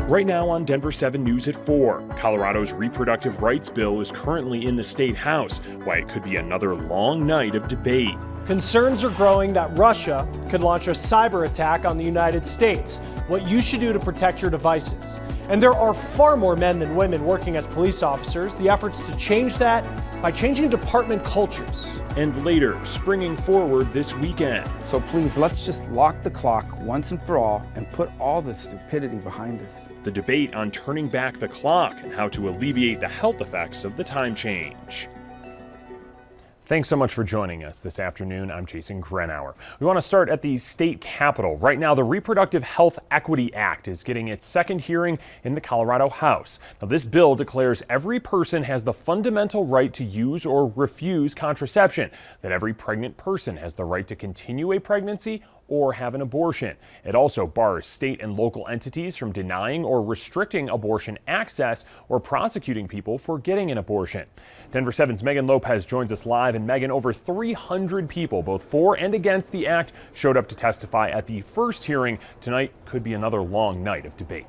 Right now on Denver 7 News at 4, Colorado's reproductive rights bill is currently in the state house, why it could be another long night of debate. Concerns are growing that Russia could launch a cyber attack on the United States, what you should do to protect your devices. And there are far more men than women working as police officers. The efforts to change that by changing department cultures. And later, springing forward this weekend. So please, let's just lock the clock once and for all and put all this stupidity behind us. The debate on turning back the clock and how to alleviate the health effects of the time change. Thanks so much for joining us this afternoon. I'm Jason Grenauer. We want to start at the state capitol. Right now, the Reproductive Health Equity Act is getting its second hearing in the Colorado House. Now, this bill declares every person has the fundamental right to use or refuse contraception, that every pregnant person has the right to continue a pregnancy or have an abortion. It also bars state and local entities from denying or restricting abortion access or prosecuting people for getting an abortion. Denver 7's Megan Lopez joins us live. And Megan, over 300 people, both for and against the act, showed up to testify at the first hearing. Tonight could be another long night of debate.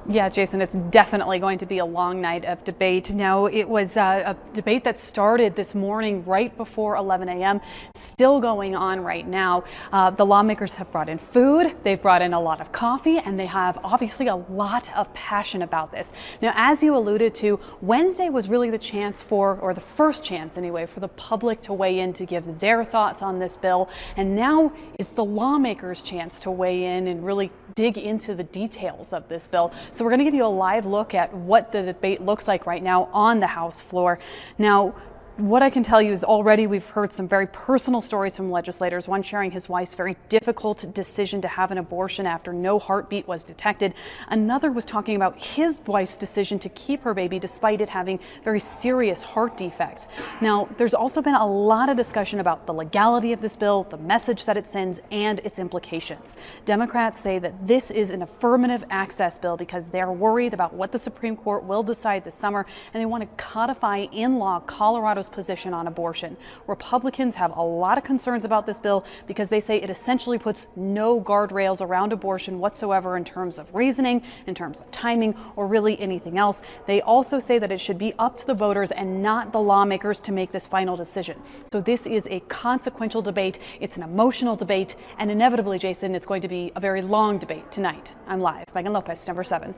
Yeah, Jason, it's definitely going to be a long night of debate. Now, it was a debate that started this morning right before 11 a.m., still going on right now. The lawmakers have brought in food, they've brought in a lot of coffee, and they have obviously a lot of passion about this. Now, as you alluded to, Wednesday was really the chance for, or the first chance anyway, for the public to weigh in to give their thoughts on this bill. And now is the lawmakers' chance to weigh in and really dig into the details of this bill. So we're going to give you a live look at what the debate looks like right now on the House floor. Now, what I can tell you is already we've heard some very personal stories from legislators, one sharing his wife's very difficult decision to have an abortion after no heartbeat was detected. Another was talking about his wife's decision to keep her baby despite it having very serious heart defects. Now, there's also been a lot of discussion about the legality of this bill, the message that it sends, and its implications. Democrats say that this is an affirmative access bill because they're worried about what the Supreme Court will decide this summer, and they want to codify in law Colorado's position on abortion. Republicans have a lot of concerns about this bill because they say it essentially puts no guardrails around abortion whatsoever in terms of reasoning, in terms of timing, or really anything else. They also say that it should be up to the voters and not the lawmakers to make this final decision. So this is a consequential debate. It's an emotional debate, and inevitably, Jason, it's going to be a very long debate tonight. I'm live. Megan Lopez, Denver 7.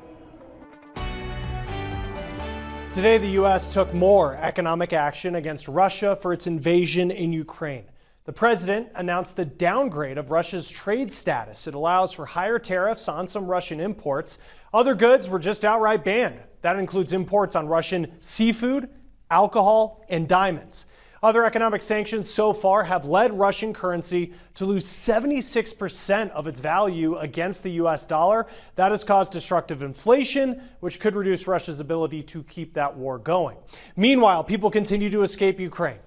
Today, the U.S. took more economic action against Russia for its invasion in Ukraine. The president announced the downgrade of Russia's trade status. It allows for higher tariffs on some Russian imports. Other goods were just outright banned. That includes imports on Russian seafood, alcohol, and diamonds. Other economic sanctions so far have led Russian currency to lose 76% of its value against the U.S. dollar. That has caused destructive inflation, which could reduce Russia's ability to keep that war going. Meanwhile, people continue to escape Ukraine.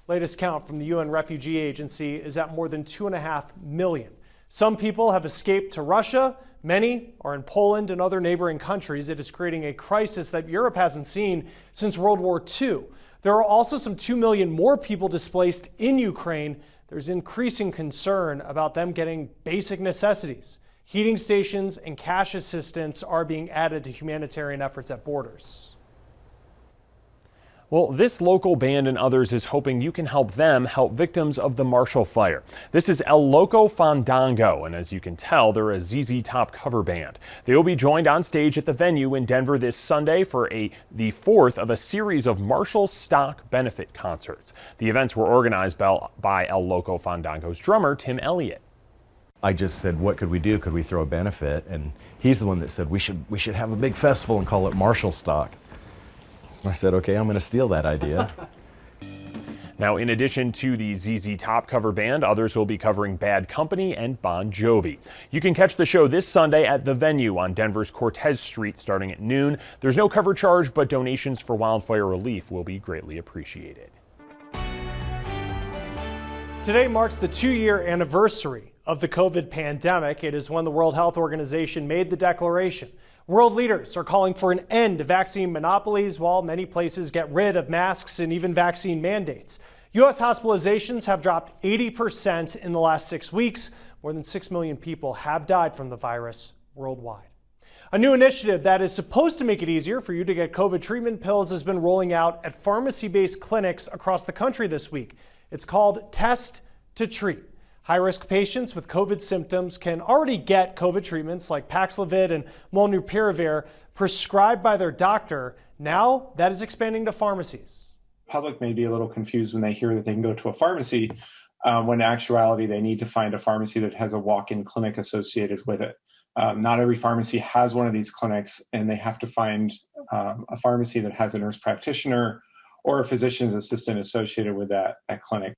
Latest count from the UN Refugee Agency is at more than 2.5 million. Some people have escaped to Russia. Many are in Poland and other neighboring countries. It is creating a crisis that Europe hasn't seen since World War II. There are also some 2 million more people displaced in Ukraine. There's increasing concern about them getting basic necessities. Heating stations and cash assistance are being added to humanitarian efforts at borders. Well, this local band and others is hoping you can help them help victims of the Marshall Fire. This is El Loco Fandango, and as you can tell, they're a ZZ Top cover band. They will be joined on stage at the venue in Denver this Sunday for the fourth of a series of Marshall stock benefit concerts. The events were organized by El Loco Fandango's drummer, Tim Elliott. I just said, what could we do? Could we throw a benefit? And he's the one that said, we should have a big festival and call it Marshall Stock. I said, okay, I'm going to steal that idea. Now, in addition to the ZZ Top cover band, others will be covering Bad Company and Bon Jovi. You can catch the show this Sunday at the venue on Denver's Cortez Street starting at noon. There's no cover charge, but donations for wildfire relief will be greatly appreciated. Today marks the 2-year anniversary of the COVID pandemic. It is when the World Health Organization made the declaration. World leaders are calling for an end to vaccine monopolies while many places get rid of masks and even vaccine mandates. U.S. hospitalizations have dropped 80% in the last 6 weeks. More than 6 million people have died from the virus worldwide. A new initiative that is supposed to make it easier for you to get COVID treatment pills has been rolling out at pharmacy-based clinics across the country this week. It's called Test to Treat. High-risk patients with COVID symptoms can already get COVID treatments like Paxlovid and Molnupiravir prescribed by their doctor. Now that is expanding to pharmacies. The public may be a little confused when they hear that they can go to a pharmacy, when in actuality they need to find a pharmacy that has a walk-in clinic associated with it. Not every pharmacy has one of these clinics, and they have to find a pharmacy that has a nurse practitioner or a physician's assistant associated with that clinic.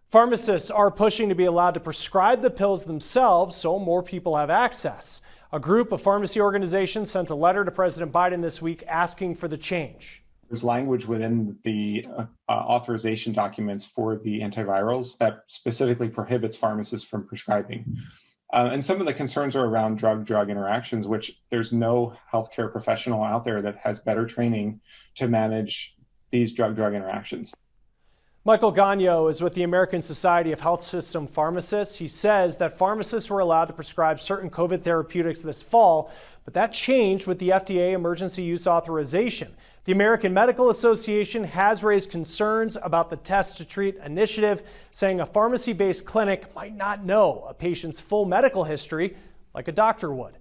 Pharmacists are pushing to be allowed to prescribe the pills themselves so more people have access. A group of pharmacy organizations sent a letter to President Biden this week asking for the change. There's language within the authorization documents for the antivirals that specifically prohibits pharmacists from prescribing. And some of the concerns are around drug-drug interactions, which there's no healthcare professional out there that has better training to manage these drug-drug interactions. Michael Gagno is with the American Society of Health System Pharmacists. He says that pharmacists were allowed to prescribe certain COVID therapeutics this fall, but that changed with the FDA emergency use authorization. The American Medical Association has raised concerns about the Test to Treat initiative, saying a pharmacy-based clinic might not know a patient's full medical history like a doctor would.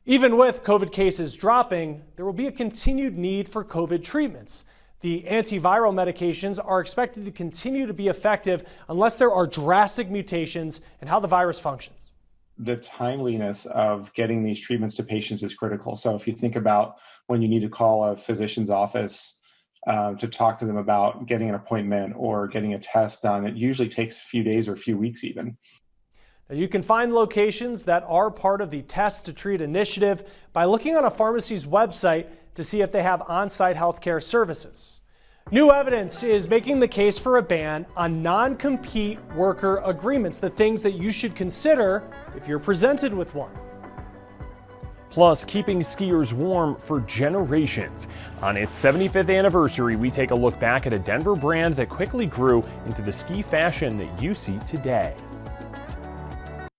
Even with COVID cases dropping, there will be a continued need for COVID treatments. The antiviral medications are expected to continue to be effective unless there are drastic mutations in how the virus functions. The timeliness of getting these treatments to patients is critical. So if you think about when you need to call a physician's office to talk to them about getting an appointment or getting a test done, it usually takes a few days or a few weeks even. Now, you can find locations that are part of the Test to Treat initiative by looking on a pharmacy's website to see if they have on-site healthcare services. New evidence is making the case for a ban on non-compete worker agreements, the things that you should consider if you're presented with one. Plus, keeping skiers warm for generations. On its 75th anniversary, we take a look back at a Denver brand that quickly grew into the ski fashion that you see today.